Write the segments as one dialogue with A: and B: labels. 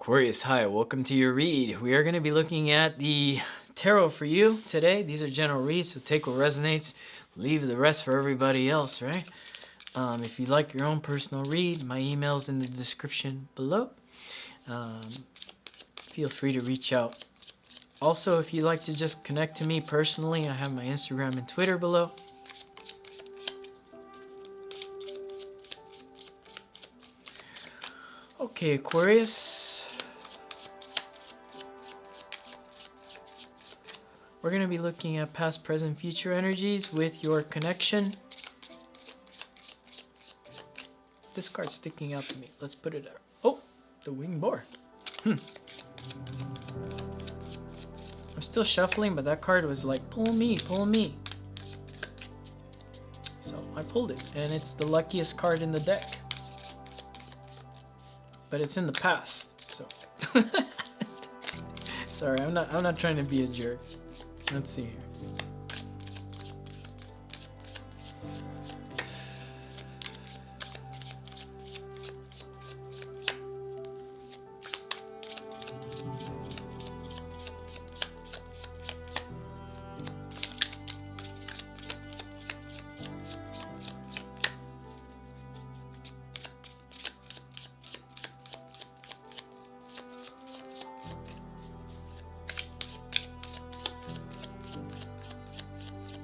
A: Aquarius, hi, welcome to your read. We are going to be looking at the tarot for you today. These are general reads, so take what resonates, leave the rest for everybody else, right? If you'd like your own personal read, my email's in the description below. Feel free to reach out. Also, if you'd like to just connect to me personally, I have my Instagram and Twitter below. Okay, Aquarius. We're going to be looking at past, present, future energies with your connection. This card's sticking out to me. Let's put it out. Oh, the winged boar. I'm still shuffling, but that card was like, pull me, pull me. So I pulled it, and it's the luckiest card in the deck. But it's in the past, so. Sorry, I'm not trying to be a jerk. Let's see here.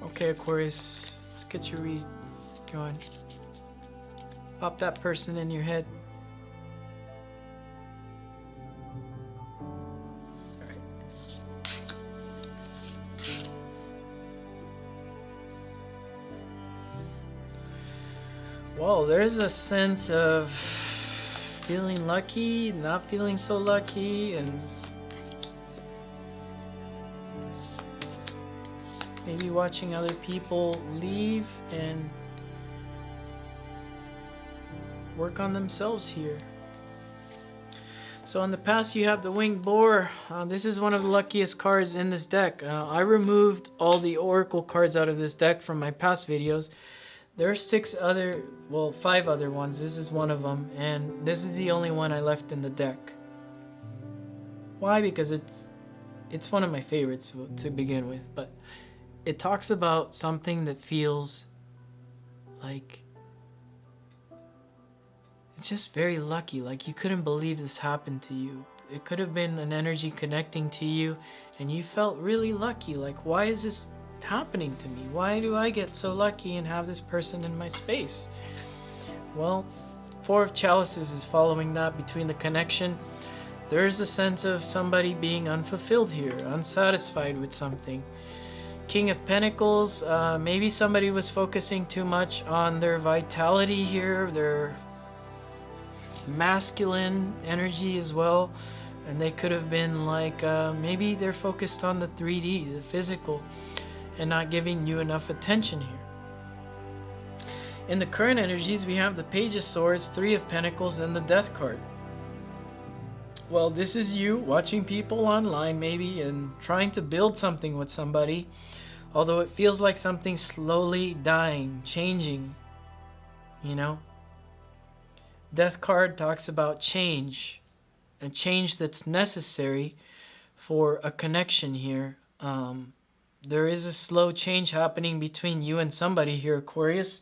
A: Okay, Aquarius, let's get your read going. Pop that person in your head. All right. Well, there's a sense of feeling lucky, not feeling so lucky, and maybe watching other people leave and work on themselves here. So in the past you have the winged boar. This is one of the luckiest cards in this deck. I removed all the oracle cards out of this deck from my past videos. There are 5 other ones. This is one of them, and this is the only one I left in the deck. Why? Because it's one of my favorites to begin with, but it talks about something that feels like it's just very lucky, like you couldn't believe this happened to you. It could have been an energy connecting to you and you felt really lucky, like, why is this happening to me? Why do I get so lucky and have this person in my space? Well, 4 of Chalices is following that between the connection. There's a sense of somebody being unfulfilled here, unsatisfied with something. King of Pentacles, maybe somebody was focusing too much on their vitality here, their masculine energy as well, and they could have been like, maybe they're focused on the 3D, the physical, and not giving you enough attention here. In the current energies, we have the Page of Swords, 3 of Pentacles, and the Death card. Well, this is you watching people online maybe and trying to build something with somebody, although it feels like something slowly dying, changing, you know? Death card talks about change, a change that's necessary for a connection here. There is a slow change happening between you and somebody here, Aquarius.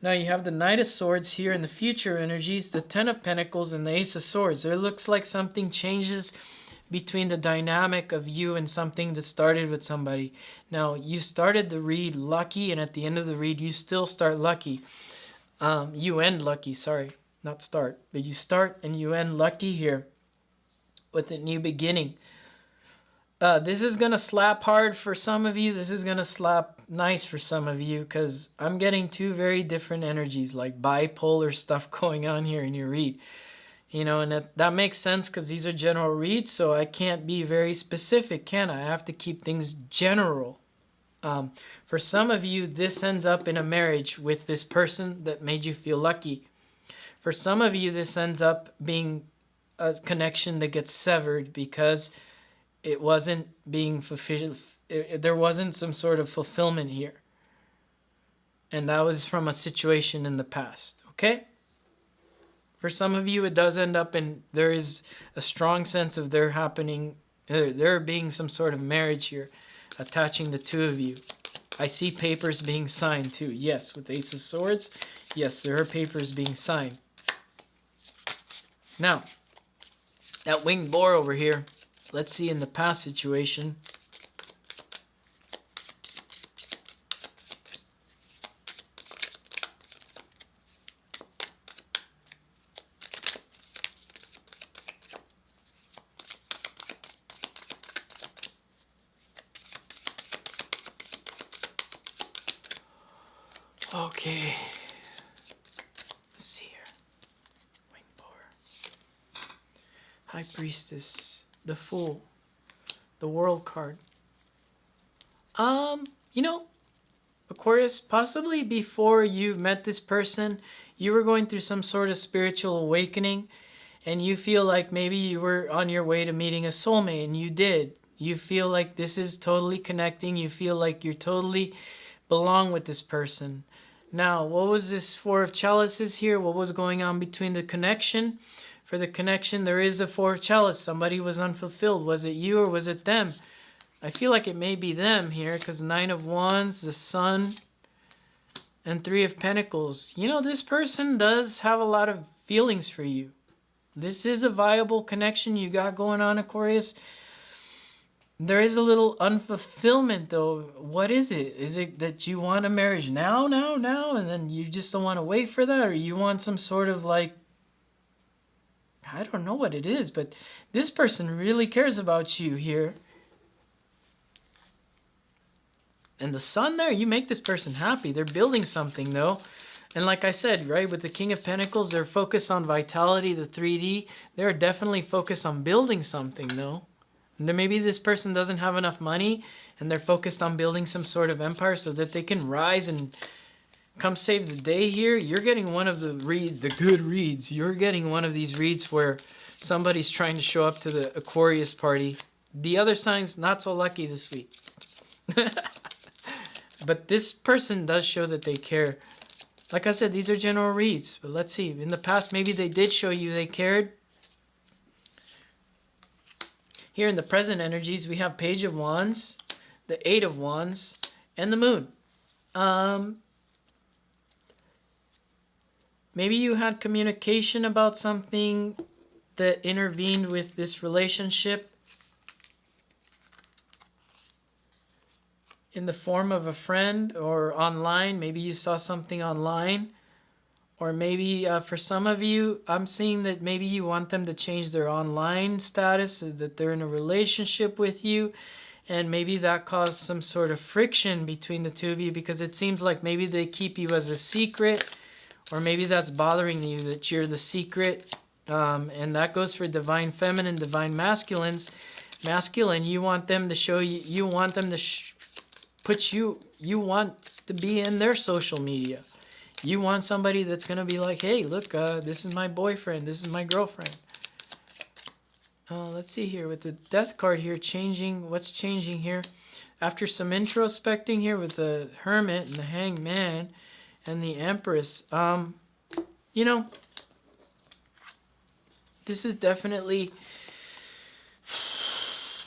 A: Now you have the Knight of Swords here in the future energies, the 10 of Pentacles, and the Ace of Swords. There looks like something changes between the dynamic of you and something that started with somebody. Now, you started the read lucky, and at the end of the read, you still start lucky. You end lucky, sorry, not start. But you start and you end lucky here with a new beginning. This is going to slap hard for some of you. This is going to slap nice for some of you, because I'm getting 2 very different energies, like bipolar stuff going on here in your read. You know, and that makes sense because these are general reads, so I can't be very specific, can I? I have to keep things general. For some of you, this ends up in a marriage with this person that made you feel lucky. For some of you, this ends up being a connection that gets severed because it wasn't being fulfilled. There wasn't some sort of fulfillment here. And that was from a situation in the past, okay? For some of you, it does end up in, there is a strong sense of there being some sort of marriage here, attaching the two of you. I see papers being signed too. Yes, with Ace of Swords, yes, there are papers being signed. Now, that winged boar over here, let's see in the past situation. Okay, let's see here. Winged boar, High Priestess, the Fool, the World card. You know, Aquarius, possibly before you met this person, you were going through some sort of spiritual awakening, and you feel like maybe you were on your way to meeting a soulmate, and you did. You feel like this is totally connecting. You feel like you're totally belong with this person. Now, what was this Four of Chalices here? What was going on between the connection? For the connection, there is a Four of Chalice. Somebody was unfulfilled. Was it you or was it them? I feel like it may be them here, because Nine of Wands, the Sun, and Three of Pentacles. You know, this person does have a lot of feelings for you. This is a viable connection you got going on, Aquarius. There is a little unfulfillment, though. What is it? Is it that you want a marriage now, and then you just don't want to wait for that? Or you want some sort of like, I don't know what it is, but this person really cares about you here. And the Sun there, you make this person happy. They're building something, though. And like I said, right, with the King of Pentacles, they're focused on vitality, the 3D. They're definitely focused on building something, though. And then maybe this person doesn't have enough money, and they're focused on building some sort of empire so that they can rise and come save the day here. You're getting one of the reads, the good reads. You're getting one of these reads where somebody's trying to show up to the Aquarius party. The other signs, not so lucky this week. But this person does show that they care. Like I said, these are general reads. But let's see. In the past, maybe they did show you they cared. Here in the present energies, we have Page of Wands, the Eight of Wands, and the Moon. Maybe you had communication about something that intervened with this relationship in the form of a friend or online. Maybe you saw something online. Or maybe for some of you, I'm seeing that maybe you want them to change their online status, so that they're in a relationship with you. And maybe that caused some sort of friction between the two of you, because it seems like maybe they keep you as a secret. Or maybe that's bothering you, that you're the secret. And that goes for Divine Feminine, Divine Masculines. Masculine, you want them to show you, you want them to put you, you want to be in their social media. You want somebody that's going to be like, hey, look, this is my boyfriend. This is my girlfriend. Let's see here with the Death card here changing. What's changing here? After some introspecting here with the Hermit and the Hanged Man and the Empress. You know, this is definitely,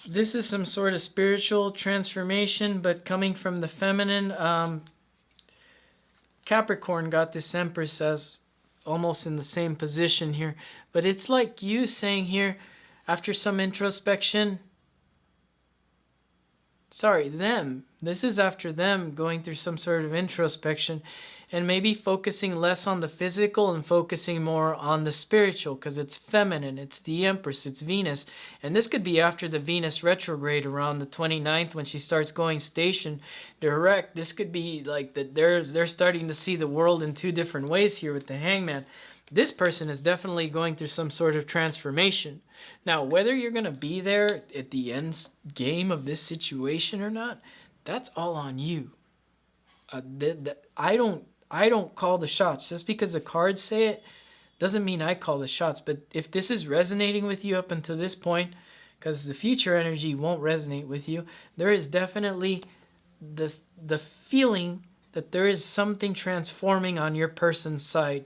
A: this is some sort of spiritual transformation, but coming from the feminine. Capricorn got this Empress as almost in the same position here. But it's like you saying here, after some introspection, sorry, them. This is after them going through some sort of introspection and maybe focusing less on the physical and focusing more on the spiritual, because it's feminine, it's the Empress, it's Venus. And this could be after the Venus retrograde around the 29th when she starts going station direct. This could be like that they're starting to see the world in two different ways here with the Hangman. This person is definitely going through some sort of transformation. Now, whether you're going to be there at the end game of this situation or not, that's all on you. I don't call the shots. Just because the cards say it doesn't mean I call the shots. But if this is resonating with you up until this point, because the future energy won't resonate with you, there is definitely the feeling that there is something transforming on your person's side.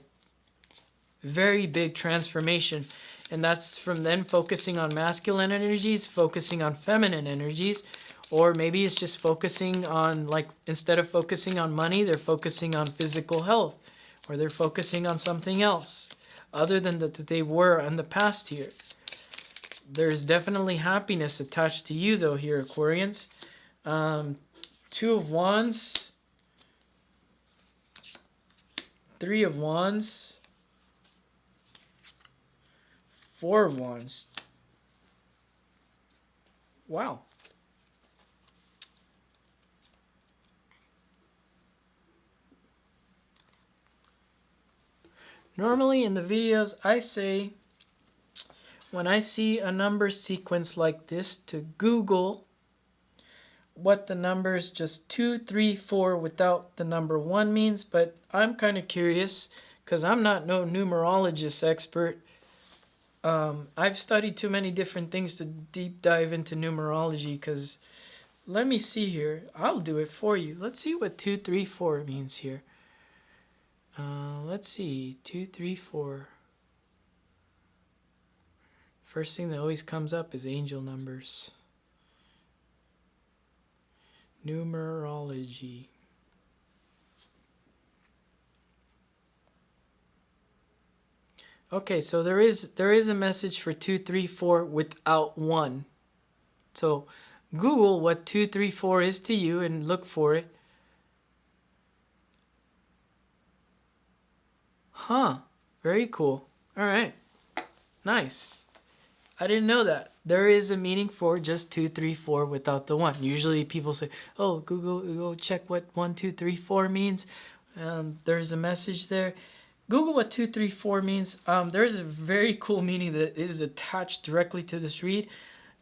A: very big transformation. And that's from then focusing on masculine energies, focusing on feminine energies, or maybe it's just focusing on, like, instead of focusing on money, they're focusing on physical health, or they're focusing on something else other than that they were in the past here. There's definitely happiness attached to you, though, here, Aquarians. Two of Wands, Three of Wands, Four of Wands. Wow. Normally in the videos I say, when I see a number sequence like this, to Google what the numbers just 2, 3, 4 without the number 1 means, but I'm kind of curious because I'm not no numerologist expert. I've studied too many different things to deep dive into numerology, because let me see here. I'll do it for you. Let's see what 2, 3, 4 means here. Let's see, 2, 3, 4. First thing that always comes up is angel numbers. Numerology. Okay, so there is a message for 2, 3, 4 without 1. So Google what 2, 3, 4 is to you and look for it. Huh, very cool. All right, nice. I didn't know that. There is a meaning for just 2, 3, 4 without the 1. Usually people say, oh, Google, go check what 1, 2, 3, 4 means. There's a message there. Google what 2, 3, 4 means. There's a very cool meaning that is attached directly to this read.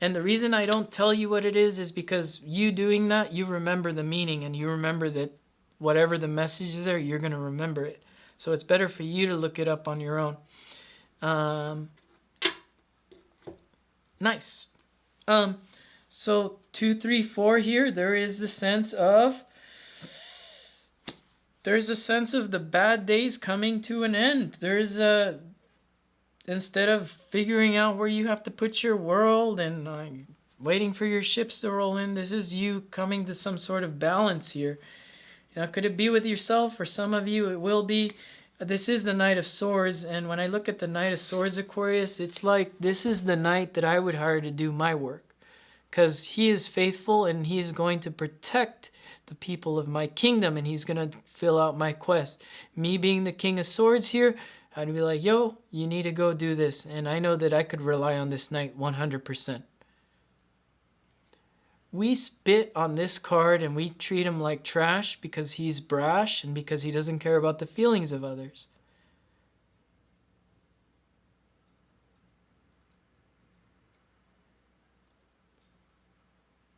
A: And the reason I don't tell you what it is because you doing that, you remember the meaning, and you remember that whatever the message is there, you're going to remember it. So it's better for you to look it up on your own. Nice. So 2, 3, 4 here, there is the sense of, there's a sense of the bad days coming to an end. There's a, instead of figuring out where you have to put your world and waiting for your ships to roll in, this is you coming to some sort of balance here. Now, could it be with yourself? For some of you, it will be. This is the Knight of Swords, and when I look at the Knight of Swords, Aquarius, it's like this is the knight that I would hire to do my work, because he is faithful and he is going to protect the people of my kingdom, and he's going to fill out my quest. Me being the King of Swords here, I'd be like, yo, you need to go do this, and I know that I could rely on this knight 100%. We spit on this card and we treat him like trash because he's brash and because he doesn't care about the feelings of others.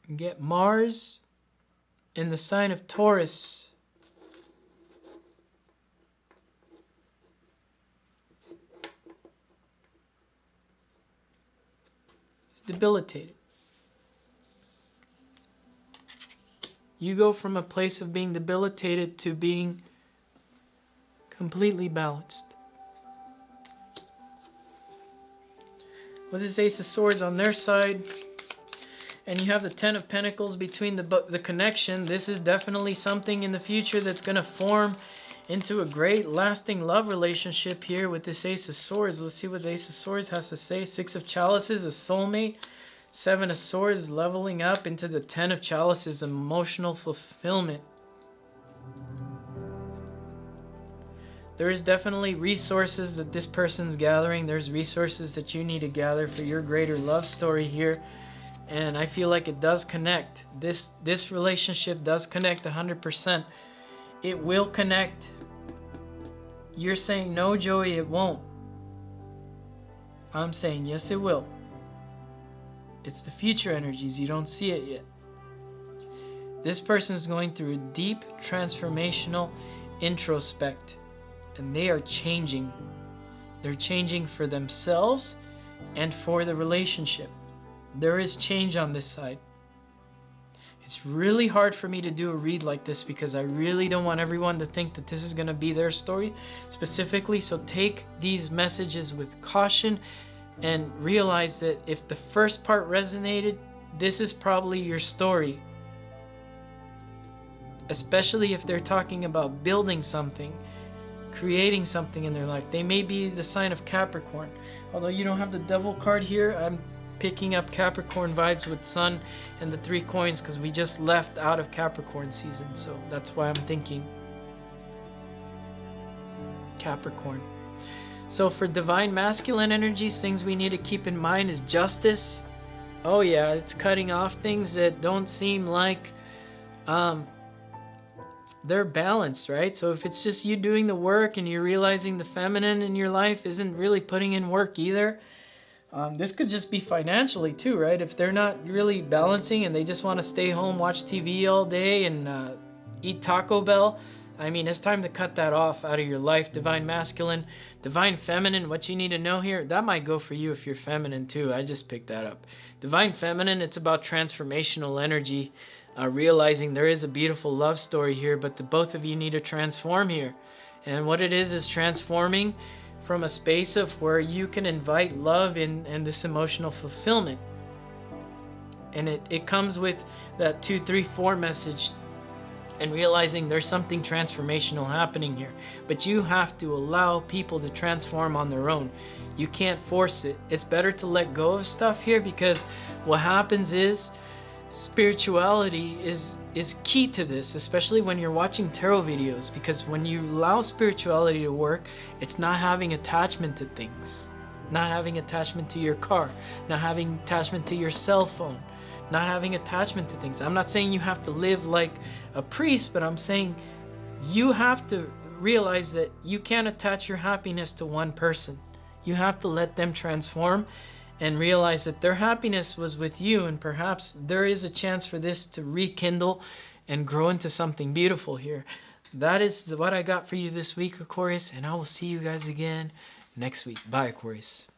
A: You get Mars in the sign of Taurus. It's debilitated. You go from a place of being debilitated to being completely balanced. With this Ace of Swords on their side, and you have the Ten of Pentacles between the connection, this is definitely something in the future that's going to form into a great lasting love relationship here with this Ace of Swords. Let's see what the Ace of Swords has to say. Six of Chalices, a soulmate. Seven of Swords, leveling up into the Ten of Chalices, emotional fulfillment. There is definitely resources that this person's gathering. There's resources that you need to gather for your greater love story here. And I feel like it does connect. This relationship does connect 100%. It will connect. You're saying, no, Joey, it won't. I'm saying, yes, it will. It's the future energies. You don't see it yet. This person is going through a deep transformational introspect. And they are changing. They're changing for themselves and for the relationship. There is change on this side. It's really hard for me to do a read like this because I really don't want everyone to think that this is going to be their story specifically. So take these messages with caution and realize that if the first part resonated, this is probably your story. Especially if they're talking about building something, creating something in their life. They may be the sign of Capricorn. Although you don't have the Devil card here, I'm picking up Capricorn vibes with Sun and the 3 coins because we just left out of Capricorn season. So that's why I'm thinking Capricorn. So for divine masculine energies, things we need to keep in mind is justice. Oh yeah, it's cutting off things that don't seem like they're balanced, right? So if it's just you doing the work and you're realizing the feminine in your life isn't really putting in work either, this could just be financially too, right? If they're not really balancing and they just want to stay home, watch TV all day and eat Taco Bell, I mean, it's time to cut that off out of your life. Divine masculine, divine feminine, what you need to know here, that might go for you if you're feminine too. I just picked that up. Divine feminine, it's about transformational energy, realizing there is a beautiful love story here, but the both of you need to transform here. And what it is transforming from a space of where you can invite love and this emotional fulfillment. And it comes with that 2, 3, 4 message and realizing there's something transformational happening here. But you have to allow people to transform on their own. You can't force it. It's better to let go of stuff here because what happens is spirituality is key to this, especially when you're watching tarot videos, because when you allow spirituality to work, it's not having attachment to things, not having attachment to your car, not having attachment to your cell phone, not having attachment to things. I'm not saying you have to live like a priest, but I'm saying you have to realize that you can't attach your happiness to one person. You have to let them transform and realize that their happiness was with you, and perhaps there is a chance for this to rekindle and grow into something beautiful here. That is what I got for you this week, Aquarius, and I will see you guys again next week. Bye, Aquarius.